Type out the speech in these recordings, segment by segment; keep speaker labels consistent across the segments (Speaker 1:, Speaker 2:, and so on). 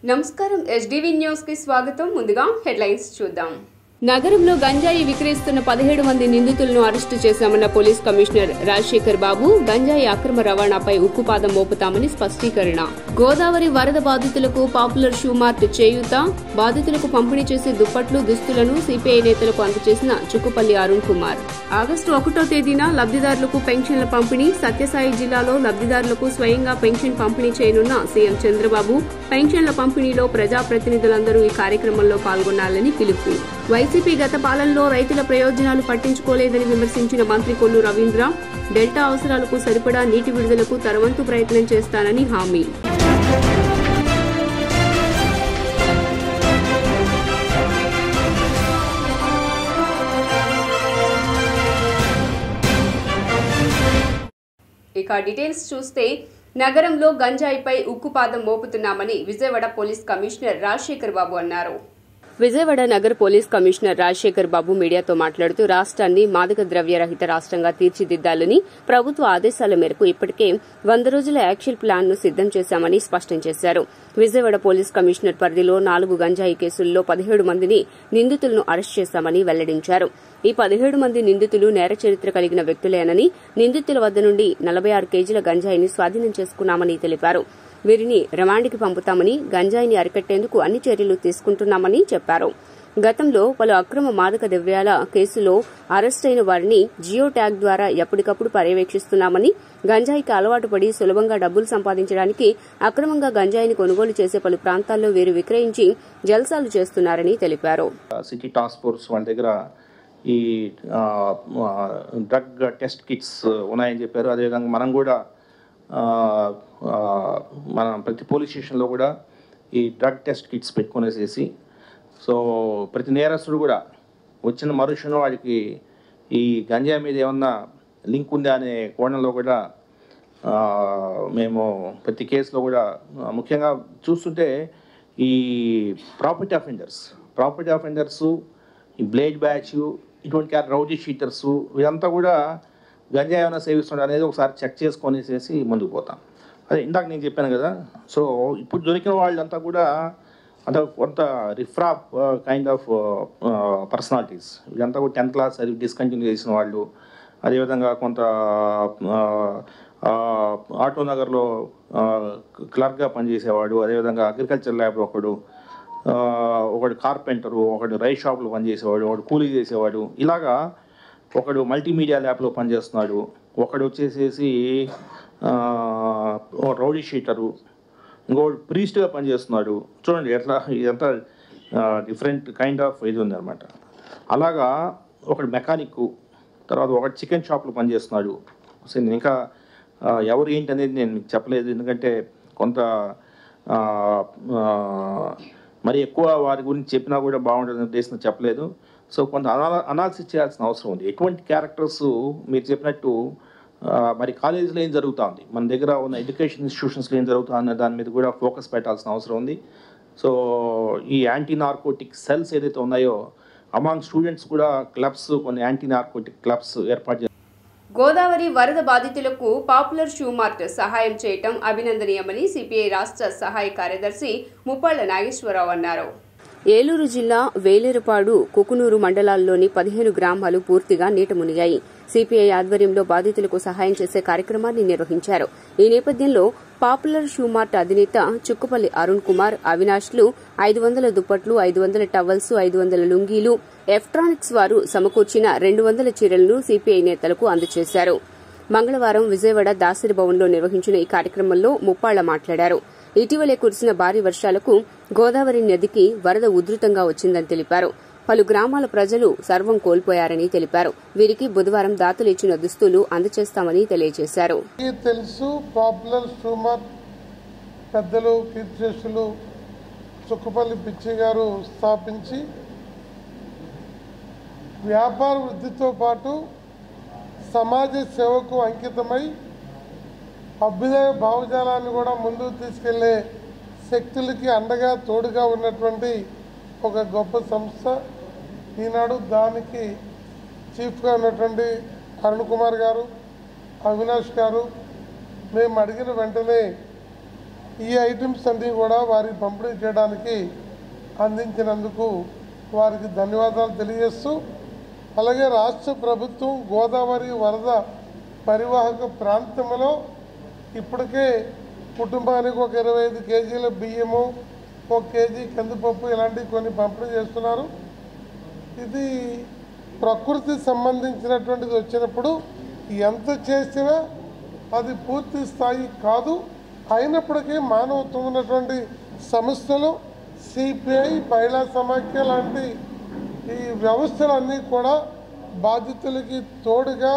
Speaker 1: నమస్కారం SDV news కి స్వాగతం. ముందుగా హెడ్లైన్స్ చూద్దాం. నగరంలో గంజాయి విక్రయిస్తున్న 17 మంది నిందితులను అరెస్టు చేశామన్న పోలీస్ కమిషనర్ రాజశేఖర్ బాబు. గంజాయి అక్రమ రవాణాపై ఉక్కుపాదం మోపుతామని స్పష్టీకరణ. గోదావరి వరద బాధితులకు పాపులర్ షూ మార్ట్ చేయూత. బాధితులకు పంపిణీ చేసే దుప్పట్లు, దుస్తులను సిపిఐ నేతలకు అందజేసిన చుక్కుపల్లి అరుణ్ కుమార్. ఆగస్టు 1వ తేదీన లబ్దిదారులకు పెన్షన్ల పంపిణీ. సత్యసాయి జిల్లాలో లబ్దిదారులకు స్వయంగా పెన్షన్ పంపిణీ చేయనున్న సీఎం చంద్రబాబు. పెన్షన్ల పంపిణీలో ప్రజాప్రతినిధులందరూ ఈ కార్యక్రమంలో పాల్గొనాలని పిలుపు. వైసీపీ గత పాలనలో రైతుల ప్రయోజనాలు పట్టించుకోలేదని విమర్శించిన మంత్రి కొల్లు రవీంద్ర. డెల్టా అవసరాలకు సరిపడా నీటి విడుదలకు తరవంతు ప్రయత్నం చేస్తానని హామీ. ఇక డీటెయిల్స్ చూస్తే, నగరంలో గంజాయిపై ఉక్కుపాదం మోపుతున్నామని విజయవాడ పోలీస్ కమిషనర్ రాజశేఖర్ బాబు అన్నారు. విజయవాడ నగర పోలీస్ కమిషనర్ రాజశేఖర్ బాబు మీడియాతో మాట్లాడుతూ రాష్ట్రాన్ని మాదక ద్రవ్య రహిత రాష్ట్రంగా తీర్చిదిద్దాలని ప్రభుత్వ ఆదేశాల మేరకు ఇప్పటికే 100 రోజుల యాక్షన్ ప్లాన్ ను సిద్దం చేశామని స్పష్టం చేశారు. విజయవాడ పోలీస్ కమిషనర్ పరిధిలో 4 గంజాయి కేసుల్లో 17 మందిని నిందితులను అరెస్ట్ చేశామని వెల్లడించారు. ఈ 17 మంది నిందితులు నేర చరిత్ర కలిగిన వ్యక్తులేనని, నిందితుల వద్ద నుండి 46 కేజీల గంజాయిని స్వాధీనం చేసుకున్నామని తెలిపారు. వీరిని రిమాండ్కి పంపుతామని, గంజాయిని అరికట్టేందుకు అన్ని చర్యలు తీసుకుంటున్నామని చెప్పారు. గతంలో పలు అక్రమ మాదక ద్రవ్యాల కేసులో అరెస్టైన వారిని జియో ట్యాగ్ ద్వారా ఎప్పటికప్పుడు పర్యవేక్షిస్తున్నామని, గంజాయికి అలవాటు పడి సులభంగా డబ్బులు సంపాదించడానికి అక్రమంగా గంజాయిని కొనుగోలు చేసే పలు ప్రాంతాల్లో వీరు విక్రయించి జల్సాలు చేస్తున్నారని తెలిపారు.
Speaker 2: సిటీ టాస్క్ ఫోర్స్ వాళ్ళ దగ్గర ఈ డ్రగ్ టెస్ట్ కిట్స్ ఉన్నాయని చెప్పారు. అదేవిధంగా మనం కూడా మన ప్రతి పోలీస్ స్టేషన్లో కూడా ఈ డ్రగ్ టెస్ట్ కిట్స్ పెట్టుకునేసేసి, సో ప్రతి నేరస్తుడు కూడా వచ్చిన మరుక్షణం వాడికి ఈ గంజాయి మీద ఏమన్నా లింక్ ఉందా అనే కోణంలో కూడా మేము ప్రతి కేసులో కూడా ముఖ్యంగా చూస్తుంటే ఈ ప్రాపర్టీ అఫెండర్స్, ఈ బ్లేడ్ బ్యాచ్, ఇటువంటి రౌడీ షీటర్స్, ఇదంతా కూడా గంజాయి ఏమైనా సేవిస్తుండే అనేది ఒకసారి చెక్ చేసుకొనేసేసి ముందుకు పోతాం. అదే ఇందాక నేను చెప్పాను కదా. సో ఇప్పుడు దొరికిన వాళ్ళంతా కూడా అంత కొంత రిఫ్రాప్ కైండ్ ఆఫ్ పర్సనాలిటీస్. ఇదంతా కూడా 10th క్లాస్ అది డిస్కంటిన్యూ చేసిన వాళ్ళు, అదేవిధంగా కొంత ఆటో నగర్లో క్లర్క్గా పనిచేసేవాడు, అదేవిధంగా అగ్రికల్చర్ ల్యాబ్ ఒకడు కార్పెంటరు, ఒకడు రైస్ షాప్లో పనిచేసేవాడు, ఒకడు కూలీ చేసేవాడు, ఇలాగా ఒకడు మల్టీమీడియా ల్యాబ్లో పనిచేస్తున్నాడు, ఒకడు వచ్చేసేసి రౌడీ షీటరు, ఇంకొకటి ప్రీస్ట్గా పనిచేస్తున్నాడు. చూడండి ఎట్లా ఇదంతా డిఫరెంట్ కైండ్ ఆఫ్ ఇది ఉందన్నమాట. అలాగా ఒకడు మెకానిక్, తర్వాత ఒకటి చికెన్ షాప్లో పనిచేస్తున్నాడు. సో ఇంకా ఎవరు ఏంటి అనేది నేను మీకు చెప్పలేదు, ఎందుకంటే కొంత మరి ఎక్కువ వారి గురించి చెప్పినా కూడా బాగుంటుంది ఉద్దేశం చెప్పలేదు. సో కొంత అనాలిసిస్ చేయాల్సిన అవసరం ఉంది. ఎటువంటి క్యారెక్టర్స్ మీరు చెప్పినట్టు మరి కాలేజీలో ఏం జరుగుతూ ఉంది, మన దగ్గర ఉన్న ఎడ్యుకేషన్ ఇన్స్టిట్యూషన్స్లో ఏం జరుగుతా అన్న దాని మీద కూడా ఫోకస్ పెట్టాల్సిన అవసరం ఉంది. సో ఈ యాంటీ నార్కోటిక్ సెల్స్ ఏదైతే ఉన్నాయో అమాంగ్ స్టూడెంట్స్ కూడా క్లబ్స్, కొన్ని యాంటీ నార్కోటిక్ క్లబ్స్ ఏర్పాటు చేస్తారు.
Speaker 1: గోదావరి వరద బాధితులకు పాపులర్ షూ మార్ట్ సహాయం చేయటం అభినందనీయమని సిపిఐ రాష్ట్ర సహాయ కార్యదర్శి ముప్పాళ్ల నాగేశ్వరరావు అన్నారు. ఏలూరు జిల్లా వేలేరుపాడు, కుకునూరు మండలాల్లోని 15 గ్రామాలు పూర్తిగా నీట మునిగాయి. సిపిఐ ఆధ్వర్యంలో బాధితులకు సహాయం చేసే కార్యక్రమాన్ని నిర్వహించారు. ఈ నేపథ్యంలో పాపులర్ షూ మార్ట్ అధినేత చుక్కుపల్లి అరుణ్ కుమార్, అవినాష్లు 500 దుప్పట్లు, 500 టవల్స్, 500 లుంగీలు, ఎలక్ట్రానిక్స్ వారు సమకూర్చిన 200 చీరలను సిపిఐ నేతలకు అందజేశారు. మంగళవారం విజయవాడ దాసరి భవన్లో నిర్వహించిన ఈ కార్యక్రమంలో ముప్పాళ్ల మాట్లాడారు. ఇటీవలే కురిసిన భారీ వర్షాలకు గోదావరి నదికి వరద ఉధృతంగా వచ్చిందని తెలిపారు. పలు గ్రామాల ప్రజలు సర్వం కోల్పోయారని తెలిపారు. వీరికి బుధవారం దాతలు ఇచ్చిన దుస్తులు అందజేస్తామని తెలియజేశారు.
Speaker 3: తెలుసు పాపులర్ షూ మార్ట్ పెద్దలు కీర్తిశేషులు చుక్కుపల్లి పిచ్చి గారు స్థాపించి వ్యాపార వృద్ధితో పాటు సమాజ సేవకు అంకితమై అభ్యుదయ భావజాలాన్ని కూడా ముందుకు తీసుకెళ్లే శక్తులకి అండగా తోడుగా ఉన్నటువంటి ఒక గొప్ప సంస్థ. ఈనాడు దానికి చీఫ్గా ఉన్నటువంటి అరుణ్ కుమార్ గారు, అవినాష్ గారు మేము అడిగిన వెంటనే ఈ ఐటమ్స్ అన్నీ కూడా వారికి పంపిణీ చేయడానికి అందించినందుకు వారికి ధన్యవాదాలు తెలియజేస్తూ, అలాగే రాష్ట్ర ప్రభుత్వం గోదావరి వరద పరివాహక ప్రాంతంలో ఇప్పటికే కుటుంబానికి ఒక 25 కేజీల బియ్యము, 1 కేజీ కందిపప్పు ఇలాంటివి కొన్ని పంపిణీ చేస్తున్నారు. ఇది ప్రకృతి సంబంధించినటువంటిది వచ్చినప్పుడు ఎంత చేసినా అది పూర్తి స్థాయి కాదు. అయినప్పటికీ మానవత్వం ఉన్నటువంటి సంస్థలు, సిపిఐ, మహిళా సమాఖ్య లాంటి ఈ వ్యవస్థలన్నీ కూడా బాధితులకి తోడుగా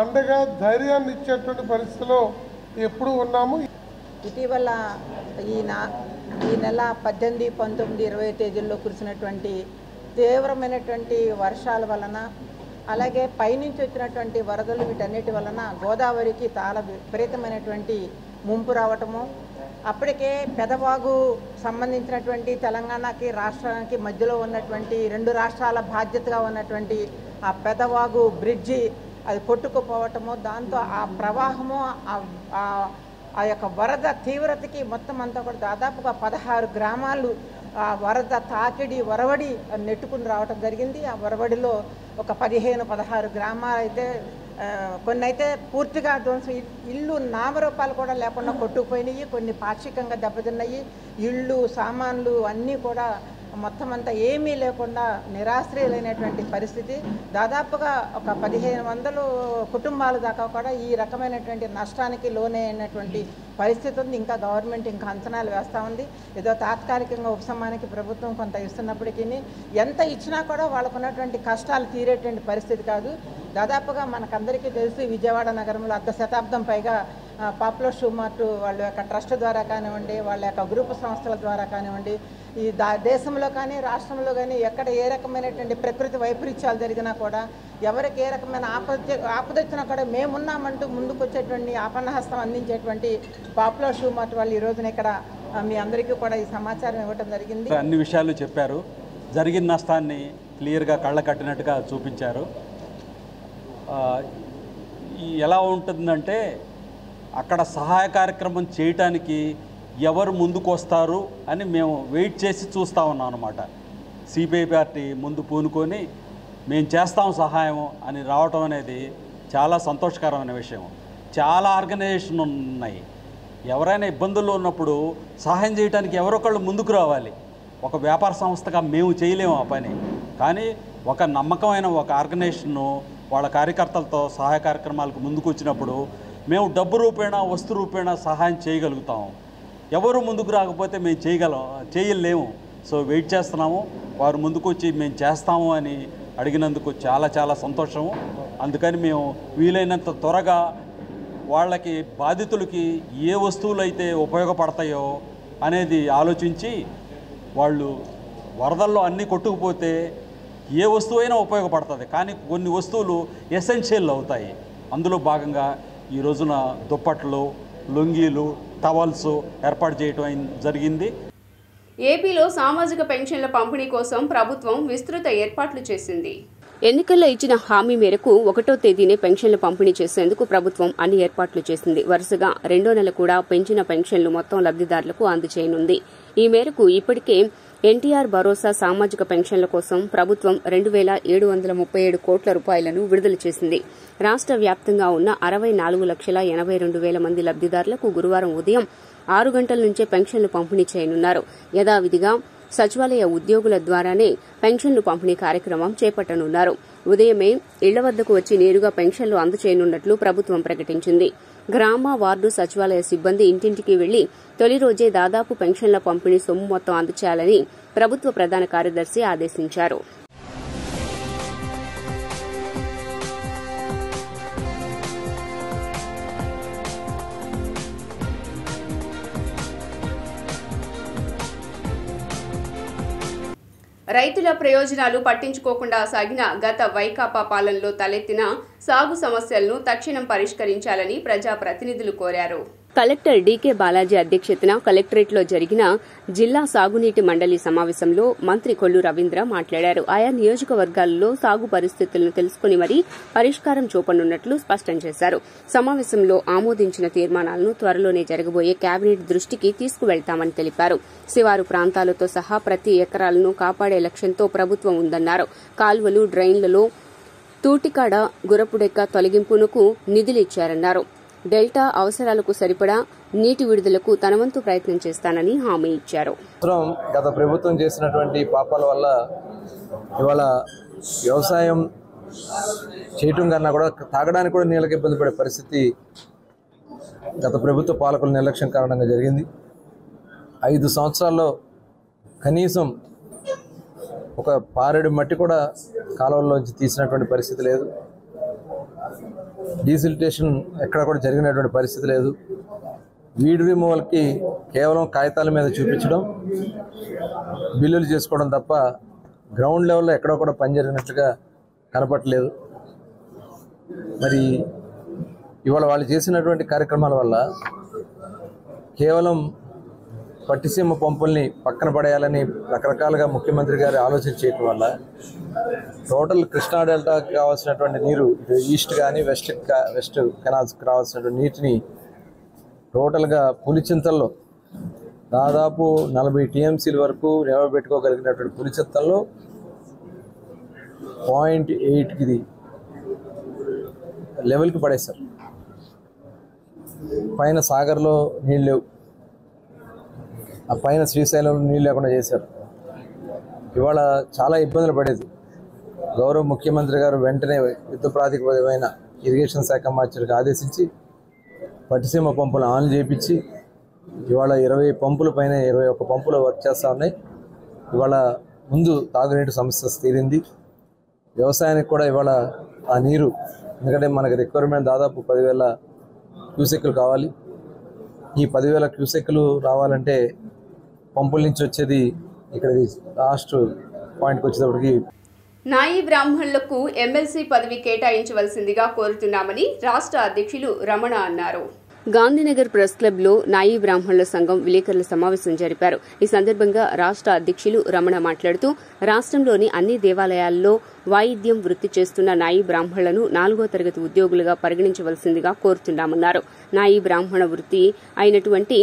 Speaker 3: అండగా ధైర్యాన్ని ఇచ్చేటువంటి పరిస్థితిలో ఎప్పుడు ఉన్నాము.
Speaker 4: ఇటీవల ఈ నెల 18, 19, 20 తేదీల్లో కురిసినటువంటి తీవ్రమైనటువంటి వర్షాల వలన, అలాగే పైనుంచి వచ్చినటువంటి వరదలు, వీటన్నిటి వలన గోదావరికి చాలా విపరీతమైనటువంటి ముంపు రావటము, అప్పటికే పెదవాగు సంబంధించినటువంటి తెలంగాణకి రాష్ట్రానికి మధ్యలో ఉన్నటువంటి 2 రాష్ట్రాల బాధ్యతగా ఉన్నటువంటి ఆ పెదవాగు బ్రిడ్జి అది కొట్టుకుపోవటము, దాంతో ఆ ప్రవాహము ఆ యొక్క వరద తీవ్రతకి మొత్తం అంతా కూడా దాదాపుగా 16 గ్రామాలు ఆ వరద తాకిడి వరవడి నెట్టుకుని రావటం జరిగింది. ఆ వరవడిలో ఒక 15-16 గ్రామాలు అయితే కొన్ని అయితే పూర్తిగా ధ్వంసం, ఇల్లు నామరూపాలు కూడా లేకుండా కొట్టుకుపోయినాయి, కొన్ని పాక్షికంగా దెబ్బతిన్నాయి. ఇళ్ళు, సామాన్లు అన్నీ కూడా మొత్తం అంతా ఏమీ లేకుండా నిరాశ్రయులైనటువంటి పరిస్థితి. దాదాపుగా ఒక 1500 కుటుంబాల దాకా కూడా ఈ రకమైనటువంటి నష్టానికి లోనైనటువంటి పరిస్థితి ఉంది. ఇంకా గవర్నమెంట్ ఇంకా అంచనాలు వేస్తూ ఉంది. ఏదో తాత్కాలికంగా ఉపశమనానికి ప్రభుత్వం కొంత ఇస్తున్నప్పటికీ ఎంత ఇచ్చినా కూడా వాళ్ళకు ఉన్నటువంటి కష్టాలు తీరేటువంటి పరిస్థితి కాదు. దాదాపుగా మనకందరికీ తెలుసు, విజయవాడ నగరంలో 1/2 శతాబ్దం పైగా పాపులర్ షూ మార్ట్ వాళ్ళ యొక్క ట్రస్ట్ ద్వారా కానివ్వండి, వాళ్ళ యొక్క గ్రూపు సంస్థల ద్వారా కానివ్వండి, ఈ దేశంలో కానీ రాష్ట్రంలో కానీ ఎక్కడ ఏ రకమైనటువంటి ప్రకృతి వైపరీత్యాలు జరిగినా కూడా, ఎవరికి ఏ రకమైన ఆపదొచ్చినా కూడా మేమున్నామంటూ ముందుకు వచ్చేటువంటి ఆపన్నహస్తం అందించేటువంటి పాపులర్ షూ మార్ట్ వాళ్ళు ఈ రోజున ఇక్కడ మీ అందరికీ కూడా ఈ సమాచారం ఇవ్వడం జరిగింది.
Speaker 5: అన్ని విషయాలు చెప్పారు, జరిగిన నష్టాన్ని క్లియర్గా కళ్ళ కట్టినట్టుగా చూపించారు. ఎలా ఉంటుందంటే అక్కడ సహాయ కార్యక్రమం చేయటానికి ఎవరు ముందుకు వస్తారు అని మేము వెయిట్ చేసి చూస్తూ ఉన్నాం అన్నమాట. సిపిఐ పార్టీ ముందు పూనుకొని మేము చేస్తాం సహాయం అని రావటం అనేది చాలా సంతోషకరమైన విషయం. చాలా ఆర్గనైజేషన్ ఉన్నాయి. ఎవరైనా ఇబ్బందుల్లో ఉన్నప్పుడు సహాయం చేయడానికి ఎవరొకళ్ళు ముందుకు రావాలి. ఒక వ్యాపార సంస్థగా మేము చేయలేము ఆ పని, కానీ ఒక నమ్మకమైన ఒక ఆర్గనైజేషన్ను వాళ్ళ కార్యకర్తలతో సహాయ కార్యక్రమాలకు ముందుకు వచ్చినప్పుడు మేము డబ్బు రూపేణా, వస్తు రూపేణా సహాయం చేయగలుగుతాం. ఎవరు ముందుకు రాకపోతే మేము చేయలేము. సో వెయిట్ చేస్తున్నాము. వారు ముందుకు వచ్చి మేము చేస్తాము అని అడిగినందుకు చాలా చాలా సంతోషము. అందుకని మేము వీలైనంత త్వరగా వాళ్ళకి, బాధితులకి ఏ వస్తువులు అయితే ఉపయోగపడతాయో అనేది ఆలోచించి, వాళ్ళు వరదల్లో అన్నీ కొట్టుకుపోతే ఏ వస్తువైనా ఉపయోగపడుతుంది, కానీ కొన్ని వస్తువులు ఎసెన్షియల్ అవుతాయి. అందులో భాగంగా ఈ రోజున దుప్పట్లు, లుంగీలు, టవల్స్ ఏర్పాటు చేయడం జరిగింది.
Speaker 1: ఏపీలో సామాజిక పెన్షన్ల పంపిణీ కోసం ప్రభుత్వం విస్తృత ఏర్పాట్లు చేసింది. ఎన్నికల్లో ఇచ్చిన హామీ మేరకు 1వ తేదీనే పెన్షన్లు పంపిణీ చేసేందుకు ప్రభుత్వం అన్ని ఏర్పాట్లు చేసింది. వరుసగా 2వ నెల కూడా పెంచిన పెన్షన్లు మొత్తం లబ్దిదారులకు అందజేయనుంది. ఈ మేరకు ఇప్పటికే ఎన్టీఆర్ భరోసా సామాజిక పెన్షన్ల కోసం ప్రభుత్వం 2,737 కోట్ల రూపాయలను విడుదల చేసింది. రాష్ట్ర వ్యాప్తంగా ఉన్న 64,82,000 మంది లబ్దిదారులకు గురువారం ఉదయం 6 గంటల నుంచే పెన్షన్లు పంపిణీ చేయనున్నారు. యథావిధిగా సచివాలయ ఉద్యోగుల ద్వారానే పెన్షన్లు పంపిణీ కార్యక్రమం చేపట్టనున్నారు. ఉదయమే ఇళ్ల వద్దకు వచ్చి నేరుగా పెన్షన్లు అందజేయనున్నట్లు ప్రభుత్వం ప్రకటించింది. గ్రామ, వార్డు సచివాలయ సిబ్బంది ఇంటింటికి వెళ్లి తొలి రోజే దాదాపు పెన్షన్ల పంపిణీ సొమ్ము మొత్తం అందజేయాలని ప్రభుత్వ ప్రధాన కార్యదర్శి ఆదేశించారు. రైతుల ప్రయోజనాలు పట్టించుకోకుండా సాగిన గత వైకాపా పాలనలో తలెత్తిన సాగు సమస్యలను తక్షణం పరిష్కరించాలని ప్రజాప్రతినిధులు కోరారు. కలెక్టర్ డీకే బాలాజీ అధ్యక్షతన కలెక్టరేట్లో జరిగిన జిల్లా సాగునీటి మండలి సమావేశంలో మంత్రి కొల్లు రవీంద్ర మాట్లాడారు. ఆయా నియోజకవర్గాల్లో సాగు పరిస్థితులను తెలుసుకుని మరీ పరిష్కారం చూపనున్నట్లు స్పష్టం చేశారు. సమావేశంలో ఆమోదించిన తీర్మానాలను త్వరలోనే జరగబోయే కేబినెట్ దృష్టికి తీసుకువెళ్తామని తెలిపారు. శివారు ప్రాంతాలతో సహా ప్రతి ఎకరాలను కాపాడే లక్ష్యంతో ప్రభుత్వం ఉందన్నారు. కాల్వలు, డ్రైన్లలో తూటికాడ, గురపుడెక్క తొలగింపునకు నిధులిచ్చారన్నారు. డెల్టా అవసరాలకు సరిపడా నీటి విడుదలకు తనవంతు ప్రయత్నం చేస్తానని హామీ ఇచ్చారు.
Speaker 6: గత ప్రభుత్వం చేసినటువంటి పాపాల వల్ల ఇవాళ వ్యవసాయం చేయటం కన్నా కూడా తాగడానికి కూడా నీళ్ళకి ఇబ్బంది పడే పరిస్థితి గత ప్రభుత్వ పాలకుల నిర్లక్ష్యం కారణంగా జరిగింది. 5 సంవత్సరాల్లో కనీసం ఒక పారెడు మట్టి కూడా కాలువల్లోంచి తీసినటువంటి పరిస్థితి లేదు. డీసిల్టేషన్ ఎక్కడ కూడా జరిగినటువంటి పరిస్థితి లేదు. వీడ్ రిమూవల్కి కేవలం కాగితాల మీద చూపించడం, బిల్లులు చేసుకోవడం తప్ప గ్రౌండ్ లెవెల్లో ఎక్కడో కూడా పని జరిగినట్లుగా కనపట్లేదు. మరి ఇవాళ వాళ్ళు చేసినటువంటి కార్యక్రమాల వల్ల కేవలం పట్టిసీమ పంపుల్ని పక్కన పడేయాలని రకరకాలుగా ముఖ్యమంత్రి గారు ఆలోచన చేయడం వల్ల టోటల్ కృష్ణా డెల్టాకి కావాల్సినటువంటి నీరు ఈస్ట్ కానీ వెస్ట్ కెనాల్స్కి రావాల్సినటువంటి నీటిని టోటల్గా పులిచింతల్లో దాదాపు 40 టీఎంసీల వరకు నిలబెట్టుకోగలిగినటువంటి పులిచింతల్లో 0.8కి లెవెల్కి పడేశారు. పైన సాగర్లో నీళ్ళు లేవు, ఆ పైన శ్రీశైలం నీళ్ళు లేకుండా చేశారు. ఇవాళ చాలా ఇబ్బందులు పడేది. గౌరవ ముఖ్యమంత్రి గారు వెంటనే యుద్ధ ప్రాతిపదికమైన ఇరిగేషన్ శాఖ మంత్రికి ఆదేశించి పట్టిసీమ పంపులు ఆన్ చేయించి ఇవాళ 20 పంపుల పైన 21 పంపులు వర్క్ చేస్తూ ఉన్నాయి. ఇవాళ ముందు తాగునీటి సమస్య తీరింది. వ్యవసాయానికి కూడా ఇవాళ ఆ నీరు, ఎందుకంటే మనకి రిక్వైర్మెంట్ దాదాపు 10,000 క్యూసెక్లు కావాలి. ఈ 10,000 క్యూసెక్లు రావాలంటే పంపుల నుంచి వచ్చేది ఇక్కడ లాస్ట్ పాయింట్కి వచ్చేటప్పటికి
Speaker 1: నాయి బ్రాహ్మణులకు ఎమ్మెల్సీ పదవి కేటాయించవలసిందిగా కోరుతున్నామని రాష్ట్ర అధ్యక్షులు రమణ అన్నారు. గాంధీనగర్ ప్రెస్ క్లబ్ లో నాయి బ్రాహ్మణుల సంఘం విలేకరుల సమావేశం జరిపారు. ఈ సందర్భంగా రాష్ట్ర అధ్యక్షులు రమణ మాట్లాడుతూ రాష్ట్రంలోని అన్ని దేవాలయాల్లో వాయిద్యం వృత్తి చేస్తున్న నాయి బ్రాహ్మణులను 4వ తరగతి ఉద్యోగులుగా పరిగణించవలసిందిగా కోరుతున్నామన్నారు. నాయి బ్రాహ్మణ వృత్తి అయినటువంటి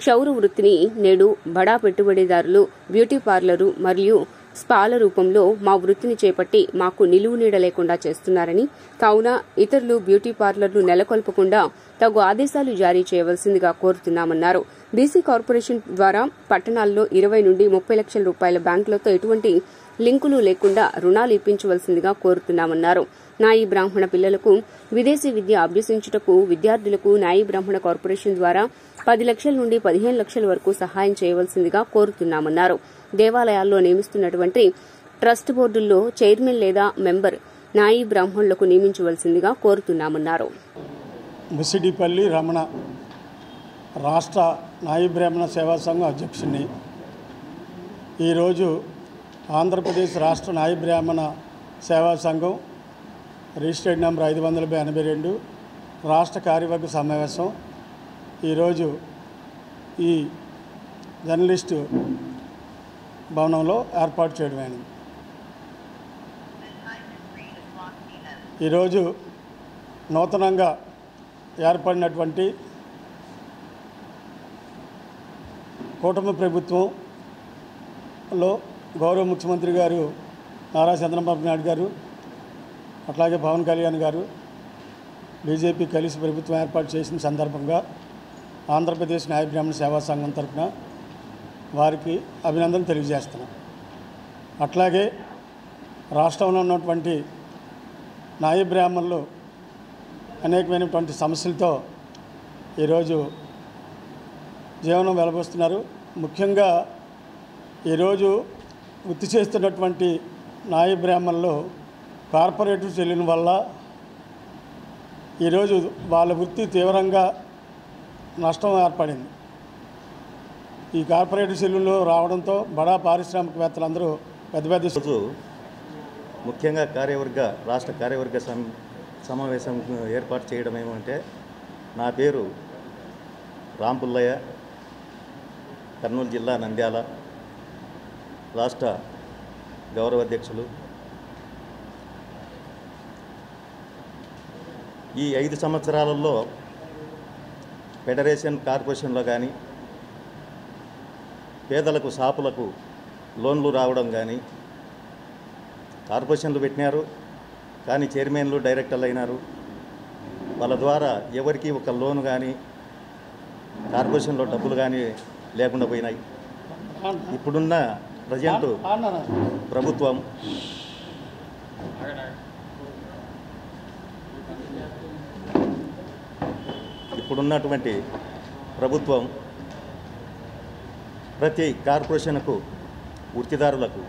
Speaker 1: క్షౌర వృత్తిని నేడు బడా పెట్టుబడిదారులు బ్యూటీ పార్లరు మరియు స్పాల రూపంలో మా వృత్తిని చేపట్టి మాకు నిలువు నీడ లేకుండా చేస్తున్నారని, కావున ఇతరులు బ్యూటీ పార్లర్లు నెలకొల్పకుండా తగు ఆదేశాలు జారీ చేయవలసిందిగా కోరుతున్నామన్నారు. బీసీ కార్పొరేషన్ ద్వారా పట్టణాల్లో 20 నుండి 30 లక్షల రూపాయల బ్యాంకులతో ఎటువంటి లింకులు లేకుండా రుణాలు ఇప్పించవలసిందిగా కోరుతున్నామన్నారు. నాయి బ్రాహ్మణ పిల్లలకు విదేశీ విద్య అభ్యసించుటకు విద్యార్థులకు నాయి బ్రాహ్మణ కార్పొరేషన్ ద్వారా 10 లక్షల నుండి 15 లక్షల వరకు సహాయం చేయవలసిందిగా కోరుతున్నామన్నారు. దేవాలయాల్లో నియమిస్తున్నటువంటి ట్రస్ట్ బోర్డుల్లో చైర్మన్ లేదా మెంబర్ నాయి బ్రాహ్మణులకు నియమించవలసిందిగా కోరుతున్నామన్నారు.
Speaker 7: ముసిడిపల్లి రమణ, రాష్ట్ర నాయి బ్రాహ్మణ సేవా సంఘం అధ్యక్షుడిని. ఈరోజు ఆంధ్రప్రదేశ్ రాష్ట్ర నాయి బ్రాహ్మణ సేవా సంఘం రిజిస్టర్డ్ నెంబర్ 582 రాష్ట్ర కార్యవర్గ సమావేశం ఈరోజు ఈ జర్నలిస్టు భవనంలో ఏర్పాటు చేయడమైంది. ఈరోజు నూతనంగా ఏర్పడినటువంటి కూటమి ప్రభుత్వంలో గౌరవ ముఖ్యమంత్రి గారు నారా చంద్రబాబు నాయుడు గారు, అట్లాగే పవన్ కళ్యాణ్ గారు బీజేపీ కలిసి ప్రభుత్వం ఏర్పాటు చేసిన సందర్భంగా ఆంధ్రప్రదేశ్ నాయ బ్రాహ్మణ సేవా సంఘం తరఫున వారికి అభినందనలు తెలియజేస్తున్నాం. అట్లాగే రాష్ట్రంలో ఉన్నటువంటి నాయ బ్రాహ్మణులు అనేకమైనటువంటి సమస్యలతో ఈరోజు జీవనం వెలబోస్తున్నారు. ముఖ్యంగా ఈరోజు వృత్తి చేస్తున్నటువంటి నాయ బ్రాహ్మణులు కార్పొరేటివ్ చెల్లిన వల్ల ఈరోజు వాళ్ళ వృత్తి తీవ్రంగా నష్టం ఏర్పడింది. ఈ కార్పొరేటివ్ సెల్లులు రావడంతో బడా పారిశ్రామికవేత్తలందరూ పెద్ద పెద్ద
Speaker 8: ముఖ్యంగా రాష్ట్ర కార్యవర్గ సమావేశం ఏర్పాటు చేయడం ఏమంటే, నా పేరు రాంపుల్లయ్య, కర్నూలు జిల్లా నంద్యాల రాష్ట్ర గౌరవ అధ్యక్షులు. ఈ 5 సంవత్సరాలలో ఫెడరేషన్, కార్పొరేషన్లో కానీ పేదలకు, షాపులకు లోన్లు రావడం కానీ, కార్పొరేషన్లు పెట్టినారు కానీ చైర్మన్లు, డైరెక్టర్లు అయినారు. వాళ్ళ ద్వారా ఎవరికి ఒక లోన్ కానీ కార్పొరేషన్లో డబ్బులు కానీ లేకుండా పోయినాయి. ఇప్పుడున్న ప్రజెంట్ ప్రభుత్వం ఇప్పుడున్నటువంటి ప్రభుత్వం ప్రతి కార్పొరేషన్కు వృత్తిదారులకు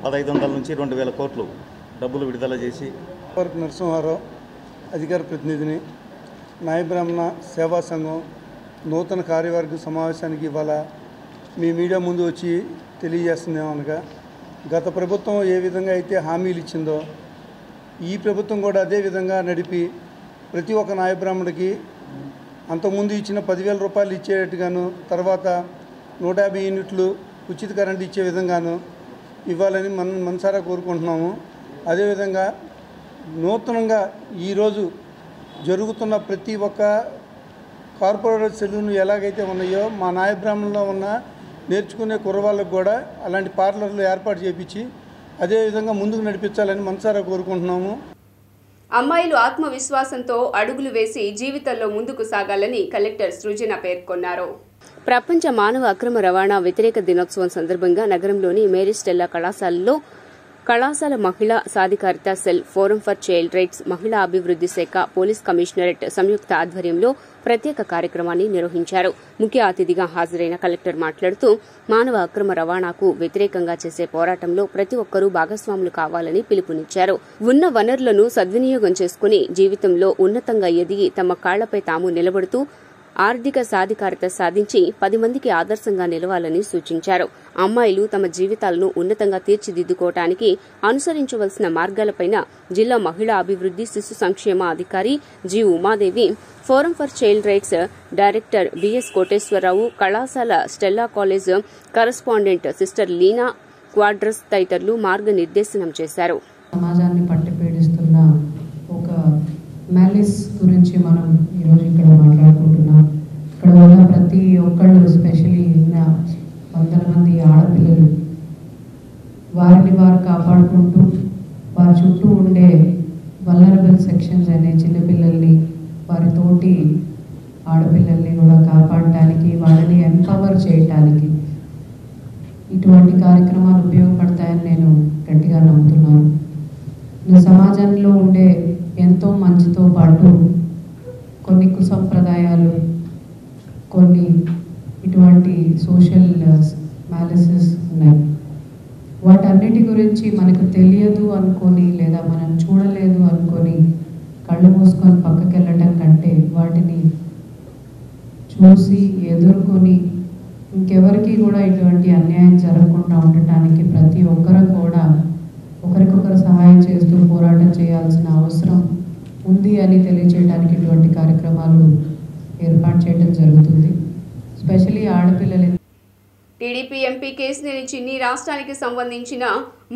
Speaker 8: 1500 నుంచి 2000 కోట్లు డబ్బులు విడుదల చేసి
Speaker 3: నరసింహారావు, అధికార ప్రతినిధిని, నాయ బ్రాహ్మణ సేవా సంఘం నూతన కార్యవర్గ సమావేశానికి ఇవాళ మీ మీడియా ముందు వచ్చి తెలియజేస్తున్నామనగా, గత ప్రభుత్వం ఏ విధంగా అయితే హామీలు ఇచ్చిందో ఈ ప్రభుత్వం కూడా అదే విధంగా నడిపి ప్రతి ఒక్క నాయ బ్రాహ్మణుడికి అంతకుముందు ఇచ్చిన 10,000 రూపాయలు ఇచ్చేటట్టుగాను, తర్వాత 150 యూనిట్లు ఉచిత కరెంటు ఇచ్చే విధంగాను ఇవ్వాలని మనసారా కోరుకుంటున్నాము. అదేవిధంగా నూతనంగా ఈరోజు జరుగుతున్న ప్రతి ఒక్క కార్పొరేట్ సెలూన్లు ఎలాగైతే ఉన్నాయో మా నాయ బ్రాహ్మణంలో ఉన్న నేర్చుకునే కుర్రవాళ్ళకు కూడా అలాంటి పార్లర్లు ఏర్పాటు చేయించి అదేవిధంగా ముందుకు నడిపించాలని మనసారా కోరుకుంటున్నాము.
Speaker 1: అమ్మాయిలు ఆత్మవిశ్వాసంతో అడుగులు వేసి జీవితంలో ముందుకు సాగాలని కలెక్టర్ సృజన పేర్కొన్నారు. ప్రపంచ మానవ అక్రమ రవాణా వ్యతిరేక దినోత్సవం సందర్భంగా నగరంలోని మేరీ స్టెల్లా కళాశాలలో కళాశాల మహిళా సాధికారిత cell, forum for child rights, మహిళా అభివృద్ది శాఖ, పోలీస్ కమిషనరేట్ సంయుక్త ఆధ్వర్యంలో ప్రత్యేక కార్యక్రమాన్ని నిర్వహించారు. ముఖ్య అతిథిగా హాజరైన కలెక్టర్ మాట్లాడుతూ మానవ అక్రమ రవాణాకు వ్యతిరేకంగా చేసే పోరాటంలో ప్రతి ఒక్కరూ భాగస్వాములు కావాలని పిలుపునిచ్చారు. ఉన్న వనరులను సద్వినియోగం చేసుకుని జీవితంలో ఉన్నతంగా ఎదిగి తమ కాళ్లపై తాము నిలబడుతూ ఆర్థిక సాధికారత సాధించి 10 మందికి ఆదర్శంగా నిలవాలని సూచించారు. అమ్మాయిలు తమ జీవితాలను ఉన్నతంగా తీర్చిదిద్దుకోవటానికి అనుసరించవలసిన మార్గాలపైన జిల్లా మహిళా అభివృద్ది శిశు సంక్షేమ అధికారి G Umadevi, forum for child rights director BS Koteswararao, కళాశాల Stella college correspondent sister Leena Quadras తదితరులు మార్గనిర్దేశనం చేశారు.
Speaker 9: సమాజాన్ని పట్టిపీడిస్తున్న ఒక మ్యాలిస్ గురించి మనం ఈరోజు ఇక్కడ మాట్లాడుకుంటున్నాం. ఇక్కడ ఉన్న ప్రతి ఒక్కళ్ళు, ఎస్పెషలీ వందల మంది ఆడపిల్లలు, వారిని వారు కాపాడుకుంటూ వారి చుట్టూ ఉండే వల్నరబుల్ సెక్షన్స్ అనే చిన్నపిల్లల్ని, వారి తోటి ఆడపిల్లల్ని కూడా కాపాడటానికి, వాళ్ళని ఎంపవర్ చేయటానికి ఇటువంటి కార్యక్రమాలు ఉపయోగపడతాయని నేను గట్టిగా నమ్ముతున్నాను. సమాజంలో ఉండే ఎంతో మంచితో పాటు కొన్ని కుసంప్రదాయాలు, కొన్ని ఇటువంటి సోషల్ మ్యాలిసెస్ ఉన్నాయి. వాటన్నిటి గురించి మనకు తెలియదు అనుకొని లేదా మనం చూడలేదు అనుకొని కళ్ళు మూసుకొని పక్కకి వెళ్ళటం కంటే వాటిని చూసి ఎదుర్కొని ఇంకెవరికి కూడా ఇటువంటి అన్యాయం జరగకుండా ఉండటానికి ప్రతి ఒక్కరు కూడా ఒకరికొకరు సహాయం చేస్తూ పోరాటం చేయాల్సిన అవసరం ఉంది అని తెలియజేయడానికి ఇటువంటి కార్యక్రమాలు ఏర్పాటు చేయడం జరుగుతుంది. స్పెషల్లీ ఆడపిల్లలు.
Speaker 1: టీడీపీ ఎంపీ కేశినేని చిన్ని రాష్ట్రానికి సంబంధించిన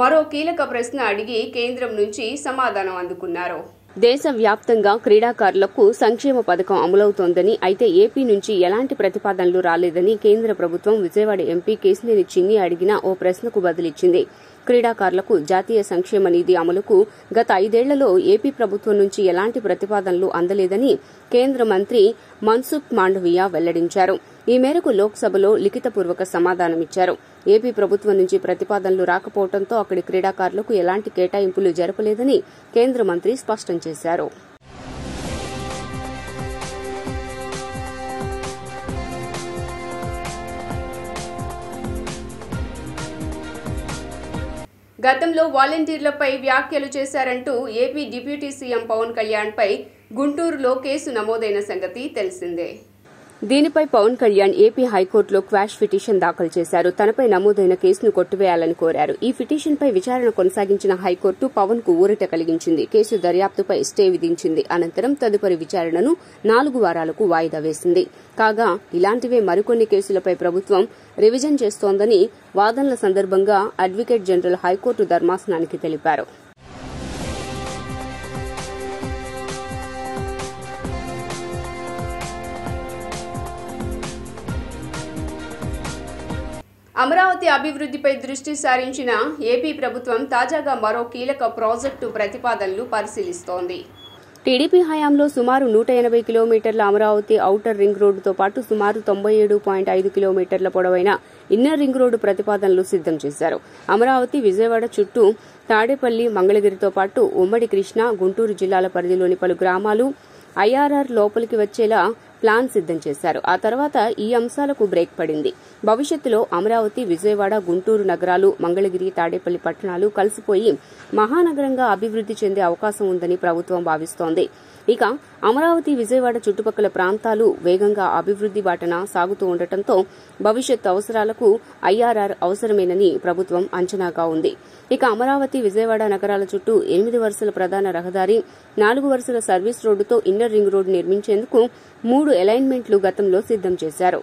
Speaker 1: మరో కీలక ప్రశ్న అడిగి కేంద్రం నుంచి సమాధానం అందుకున్నారు. దేశవ్యాప్తంగా క్రీడాకారులకు సంక్షేమ పథకం అమలవుతోందని, అయితే ఏపీ నుంచి ఎలాంటి ప్రతిపాదనలు రాలేదని కేంద్ర ప్రభుత్వం విజయవాడ ఎంపీ కేశినేని చిన్ని అడిగిన ఓ ప్రశ్నకు బదులిచ్చింది. క్రీడాకారులకు జాతీయ సంక్షేమ నిధి అమలుకు గత 5 ఏళ్లలో ఏపీ ప్రభుత్వం నుంచి ఎలాంటి ప్రతిపాదనలు అందలేదని కేంద్ర మంత్రి మన్సుఖ్ మాండవీయ వెల్లడించారు. ఈ మేరకు లోక్సభలో లిఖితపూర్వక సమాధానమిచ్చారు. ఏపీ ప్రభుత్వం నుంచి ప్రతిపాదనలు రాకపోవడంతో అక్కడి క్రీడాకారులకు ఎలాంటి కేటాయింపులు జరపలేదని కేంద్ర మంత్రి స్పష్టం చేశారు. గతంలో వాలంటీర్లపై వ్యాఖ్యలు చేశారంటూ ఏపీ డిప్యూటీ సీఎం పవన్ కళ్యాణ్పై గుంటూరులో కేసు నమోదైన సంగతి తెలిసిందే. దీనిపై పవన్ కళ్యాణ్ ఏపీ హైకోర్టులో క్వాష్ పిటిషన్ దాఖలు చేశారు. తనపై నమోదైన కేసును కొట్టివేయాలని కోరారు. ఈ పిటిషన్పై విచారణ కొనసాగించిన హైకోర్టు పవన్ కు ఊరట కలిగించింది. కేసు దర్యాప్తుపై స్టే విధించింది. అనంతరం తదుపరి విచారణను 4 వారాలకు వాయిదా వేసింది. కాగా ఇలాంటివే మరికొన్ని కేసులపై ప్రభుత్వం రివిజన్ చేస్తోందని వాదనల సందర్భంగా అడ్వకేట్ జనరల్ హైకోర్టు ధర్మాసనానికి తెలిపారు. అమరావతి అభివృద్ధిపై దృష్టి సారించిన ఏపీ ప్రభుత్వం తాజాగా మరో కీలక ప్రాజెక్టు ప్రతిపాదనలు పరిశీలిస్తోంది. టీడీపీ హయాంలో సుమారు 180 కిలోమీటర్ల అమరావతి ఔటర్ రింగ్ రోడ్డుతో పాటు సుమారు 97.5 కిలోమీటర్ల పొడవైన ఇన్నర్ రింగ్ రోడ్డు ప్రతిపాదనలు సిద్దం చేశారు. అమరావతి, విజయవాడ చుట్టూ తాడేపల్లి, మంగళగిరితో పాటు ఉమ్మడి కృష్ణా, గుంటూరు జిల్లాల పరిధిలోని పలు గ్రామాలు ఐఆర్ఆర్ లోపలికి వచ్చేలా ప్లాన్ సిద్దం చేశారు. ఆ తర్వాత ఈ అంశాలకు బ్రేక్ పడింది. భవిష్యత్తులో అమరావతి, విజయవాడ, గుంటూరు నగరాలు, మంగళగిరి, తాడేపల్లి పట్టణాలు కలిసిపోయి మహానగరంగా అభివృద్ది చెందే అవకాశం ఉందని ప్రభుత్వం భావిస్తోంది. ఇక అమరావతి, విజయవాడ చుట్టుపక్కల ప్రాంతాలు వేగంగా అభివృద్ది బాటన సాగుతూ ఉండటంతో భవిష్యత్ అవసరాలకు ఐఆర్ఆర్ అవసరమేనని ప్రభుత్వం అంచనాగా ఉంది. ఇక అమరావతి, విజయవాడ నగరాల చుట్టూ 8 వరుసల ప్రధాన రహదారి, 4 వరుసల సర్వీస్ రోడ్డుతో ఇన్నర్ రింగ్ రోడ్డు నిర్మించేందుకు 3 అలైన్మెంట్లు గతంలో సిద్దం చేశారు.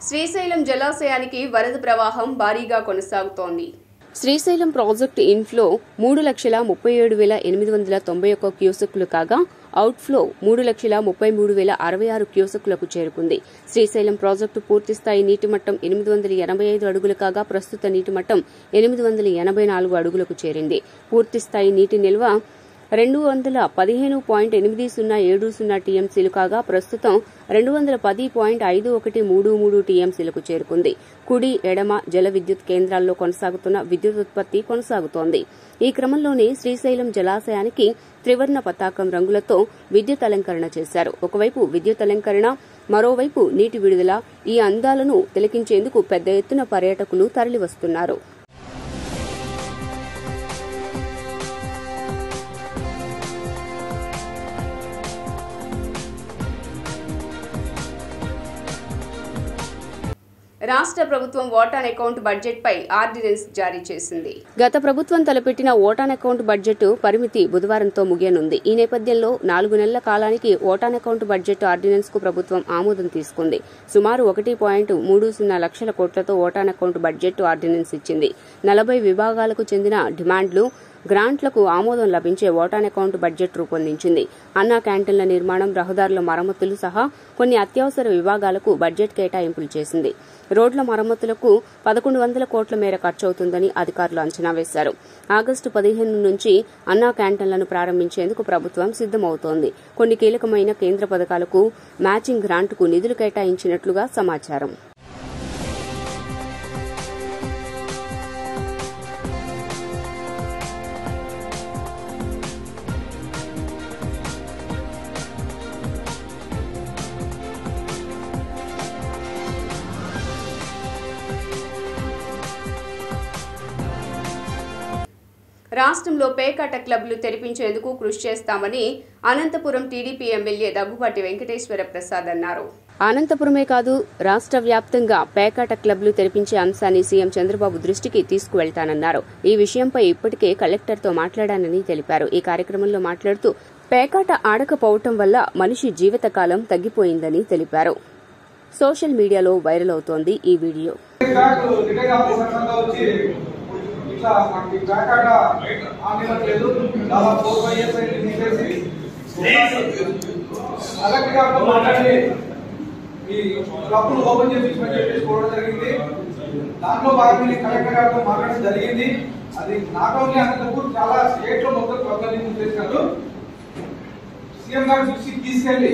Speaker 1: శ్రీశైలం జలాశయానికి వరద ప్రవాహం భారీగా కొనసాగుతోంది. శ్రీశైలం ప్రాజెక్టు ఇన్ఫ్లో 3,37,891 క్యూసెక్కులు కాగా అవుట్ఫ్లో 3,33,066 క్యూసెక్కులకు చేరుకుంది. శ్రీశైలం ప్రాజెక్టు పూర్తిస్థాయి నీటి మట్టం 885 అడుగులు కాగా ప్రస్తుత నీటి మట్టం 884 అడుగులకు చేరింది. పూర్తిస్థాయి నీటి నిల్వ 215.8070 టీఎంసీలు కాగా ప్రస్తుతం 210.5133 టీఎంసీలకు చేరుకుంది. కుడి, ఎడమ జల విద్యుత్ కేంద్రాల్లో కొనసాగుతున్న విద్యుత్ ఉత్పత్తి కొనసాగుతోంది. ఈ క్రమంలోనే శ్రీశైలం జలాశయానికి త్రివర్ణ పతాకం రంగులతో విద్యుత్ అలంకరణ చేశారు. ఒకవైపు విద్యుత్ అలంకరణ, మరోవైపు నీటి విడుదల. ఈ అందాలను తిలకించేందుకు పెద్ద ఎత్తున పర్యాటకులు తరలివస్తున్నారు. రాష్ట్ర ప్రభుత్వం ఓటాన్ అకౌంట్ బడ్జెట్పై ఆర్డినెన్స్ జారీ చేసింది. గత ప్రభుత్వం తలపెట్టిన ఓటాన్ అకౌంట్ బడ్జెట్ పరిమితి బుధవారంతో ముగియనుంది. ఈ నేపథ్యంలో 4 నెలల కాలానికి ఓటాన్ అకౌంట్ బడ్జెట్ ఆర్డినెన్స్ కు ప్రభుత్వం ఆమోదం తీసుకుంది. సుమారు 1.30 లక్షల కోట్లతో ఓటాన్ అకౌంట్ బడ్జెట్ ఆర్డినెన్స్ ఇచ్చింది. 40 విభాగాలకు చెందిన డిమాండ్లు, గ్రాంట్లకు ఆమోదం లభించే ఓటాన్ అకౌంట్ బడ్జెట్ రూపొందించింది. అన్నా క్యాంటీన్ల నిర్మాణం, రహదారుల మరమ్మతులు సహా కొన్ని అత్యవసర విభాగాలకు బడ్జెట్ కేటాయింపులు చేసింది. రోడ్ల మరమ్మతులకు 1,100 కోట్ల మేర ఖర్చవుతుందని అధికారులు అంచనా వేశారు. ఆగస్టు 15 నుంచి అన్నా క్యాంటీన్లను ప్రారంభించేందుకు ప్రభుత్వం సిద్దమవుతోంది. కొన్ని కీలకమైన కేంద్ర పథకాలకు మ్యాచింగ్ గ్రాంట్కు నిధులు కేటాయించినట్లుగా సమాచారం. రాష్ట్రంలో పేకాట క్లబ్లు తెరిపించేందుకు కృషి చేస్తామని అనంతపురం టీడీపీ ఎమ్మెల్యే దగ్గుబాటి వెంకటేశ్వర ప్రసాద్ అన్నారు. అనంతపురమే కాదు, రాష్ట్ర వ్యాప్తంగా పేకాట క్లబ్లు తెరిపించే అంశాన్ని సీఎం చంద్రబాబు దృష్టికి తీసుకువెళ్తానన్నారు. ఈ విషయంపై ఇప్పటికే కలెక్టర్తో మాట్లాడానని తెలిపారు. ఈ కార్యక్రమంలో మాట్లాడుతూ పేకాట ఆడకపోవటం వల్ల మనిషి జీవితకాలం తగ్గిపోయిందని తెలిపారు. సోషల్ మీడియాలో వైరల్ అవుతోంది ఈ వీడియో.
Speaker 10: ఇట్లా మనకి పేకాట ఆనివ్వట్లేదు. దాదాపు 4-5 years అయితే తీసేసి కలెక్టర్ గారితో మాట్లాడి ఈ క్లబ్ను ఓపెన్ చేసుకోవడం జరిగింది. దాంట్లో భాగంగా కలెక్టర్ గారితో మాట్లాడడం జరిగింది. అది నాట్ ఓన్లీ అనంతపూర్, చాలా స్టేట్ లో మొత్తం క్లబ్లని చేశారు. సీఎం గారి దృష్టికి తీసుకెళ్లి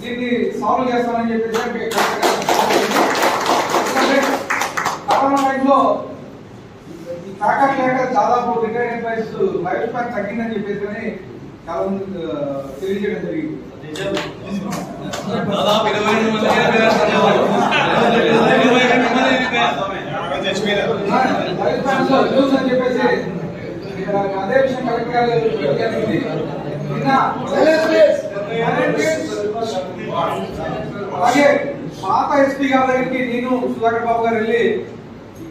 Speaker 10: దీన్ని సాల్వ్ చేస్తామని చెప్పేసి కరోనా టైంలో ప్యాకెట్ లేక దాదాపు రిటైర్డ్ ఎంప్లాయీస్ లైఫ్ స్పాన్ తగ్గిందని చెప్పేసి చాలా మంది తెలియజేయడం జరిగింది. దాదాపు 22 మంది అదే విషయం కలెక్టర్ అలాగే పాత ఎస్పీ గారి దగ్గరికి నేను సుధాకర్ బాబు గారు వెళ్ళి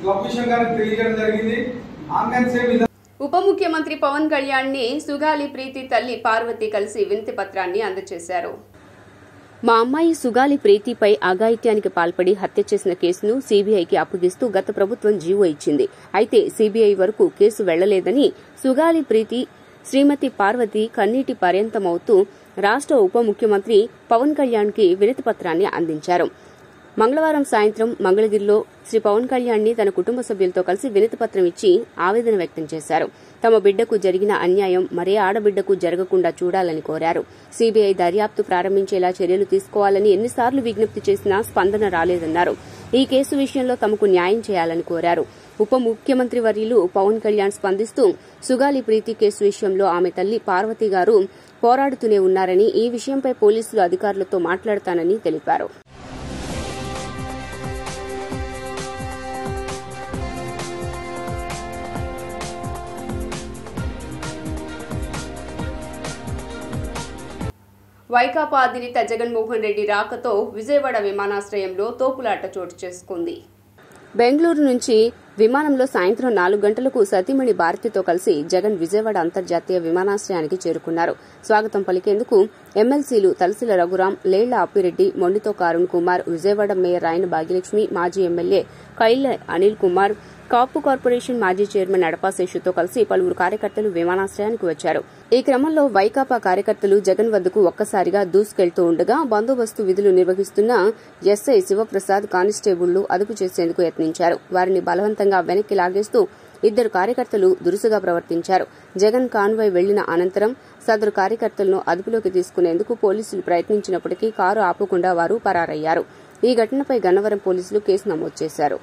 Speaker 10: క్లబ్ విషయం గారికి తెలియజేయడం జరిగింది. ఆన్లైన్ సేవ
Speaker 1: ఉప ముఖ్యమంత్రి పవన్ కళ్యాణ్ ని సుగాలి ప్రీతి తల్లి పార్వతి కలిసి వినతి పత్రాన్ని అందజేశారు. మా అమ్మాయి సుగాలి ప్రీతిపై అఘాయిత్యానికి పాల్పడి హత్య చేసిన కేసును సీబీఐకి అప్పగిస్తూ గత ప్రభుత్వం జీవో ఇచ్చింది. అయితే సీబీఐ వరకు కేసు వెళ్లలేదని సుగాలి ప్రీతి శ్రీమతి పార్వతి కన్నీటి పర్యంతమవుతూ రాష్ట్ర ఉప ముఖ్యమంత్రి పవన్ కళ్యాణ్ కి వినతి పత్రాన్ని అందించారు. మంగళవారం సాయంత్రం మంగళగిరిలో శ్రీ పవన్ కళ్యాణ్ ని తన కుటుంబ సభ్యులతో కలిసి వినతి పత్రం ఇచ్చి ఆవేదన వ్యక్తం చేశారు. తమ బిడ్డకు జరిగిన అన్యాయం మరే ఆడబిడ్డకు జరగకుండా చూడాలని కోరారు. సీబీఐ దర్యాప్తు ప్రారంభించేలా చర్యలు తీసుకోవాలని ఎన్నిసార్లు విజ్ఞప్తి చేసినా స్పందన రాలేదన్నారు. ఈ కేసు విషయంలో తమకు న్యాయం చేయాలని కోరారు. ఉప ముఖ్యమంత్రి వర్యులు పవన్ కళ్యాణ్ స్పందిస్తూ సుగాలి ప్రీతి కేసు విషయంలో ఆమె తల్లి పార్వతి గారు పోరాడుతూనే ఉన్నారని, ఈ విషయంపై పోలీసులు అధికారులతో మాట్లాడతానని తెలిపారు. వైకాపా అధినేత జగన్మోహన్ రెడ్డి రాకతో విజయవాడ విమానాశ్రయంలో తోపులాట చోటు చేసుకుంది. బెంగళూరు నుంచి విమానంలో సాయంత్రం 4 గంటలకు సతీమణి భారతితో కలిసి జగన్ విజయవాడ అంతర్జాతీయ విమానాశ్రయానికి చేరుకున్నారు. స్వాగతం పలికేందుకు ఎమ్మెల్సీలు తలసిల రఘురాం, లేళ్ల అప్పిరెడ్డి, మొండితో కారుణ్ కుమార్, విజయవాడ మేయర్ రాయన భాగ్యలక్ష్మి, మాజీ ఎమ్మెల్యే కైల అనిల్ కుమార్, కాపు కార్పొరేషన్ మాజీ చైర్మన్ అడపా శేషుతో కలిసి పలువురు కార్యకర్తలు విమానాశ్రయానికి వచ్చారు. ఈ క్రమంలో వైకాపా కార్యకర్తలు జగన్ వద్దకు ఒక్కసారిగా దూసుకెళ్తూ ఉండగా బందోబస్తు విధులు నిర్వహిస్తున్న ఎస్ఐ శివప్రసాద్ కానిస్టేబుళ్లు అదుపు చేసేందుకు యత్నించారు. వారిని బలవంతంగా వెనక్కి లాగేస్తూ 2 కార్యకర్తలు దురుసుగా ప్రవర్తించారు. జగన్ కాన్వాయ్ వెళ్లిన అనంతరం సదరు కార్యకర్తలను అదుపులోకి తీసుకునేందుకు పోలీసులు ప్రయత్నించినప్పటికీ కారు ఆపకుండా వారు పరారయ్యారు. ఈ ఘటనపై గన్నవరం పోలీసులు కేసు నమోదు చేశారు.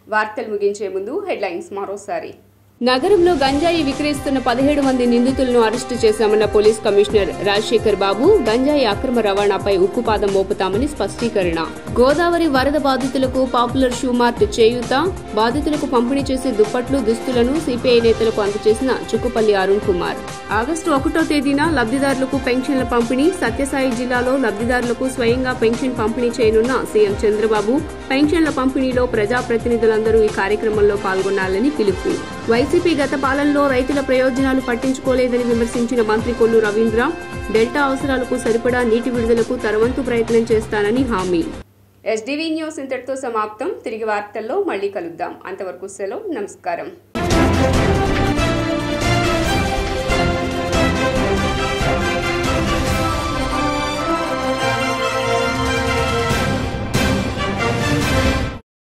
Speaker 1: వార్తలు ముగించే ముందు హెడ్లైన్స్ మరోసారి. నగరంలో గంజాయి విక్రయిస్తున్న 17 మంది నిందితులను అరెస్టు చేశామన్న పోలీస్ కమిషనర్ రాజశేఖర్ బాబు. గంజాయి అక్రమ రవాణాపై ఉక్కుపాదం మోపుతామని స్పష్టీకరణ. గోదావరి వరద బాధితులకు పాపులర్ షూ మార్ట్ చేయూత. బాధితులకు పంపిణీ చేసే దుప్పట్లు, దుస్తులను సిపిఐ నేతలకు అందజేసిన చుక్కుపల్లి అరుణ్ కుమార్. ఆగస్టు 1వ తేదీన లబ్దిదారులకు పెన్షన్ల పంపిణీ. సత్యసాయి జిల్లాలో లబ్దిదారులకు స్వయంగా పెన్షన్ పంపిణీ చేయనున్న సీఎం చంద్రబాబు. పెన్షన్ల పంపిణీలో ప్రజాప్రతినిధులందరూ ఈ కార్యక్రమంలో పాల్గొనాలని పిలుపు. వైసీపీ గత పాలనలో రైతుల ప్రయోజనాలు పట్టించుకోలేదని విమర్శించిన మంత్రి కొల్లు రవీంద్ర. డెల్టా అవసరాలకు సరిపడా నీటి విడుదలకు తరవంతు ప్రయత్నం చేస్తానని హామీ. ఎస్డీవీ న్యూస్ ఇంతటితో సమాప్తం. తిరిగి వార్తల్లో మళ్లీ కలుద్దాం. అంతవరకు సెలవు. నమస్కారం.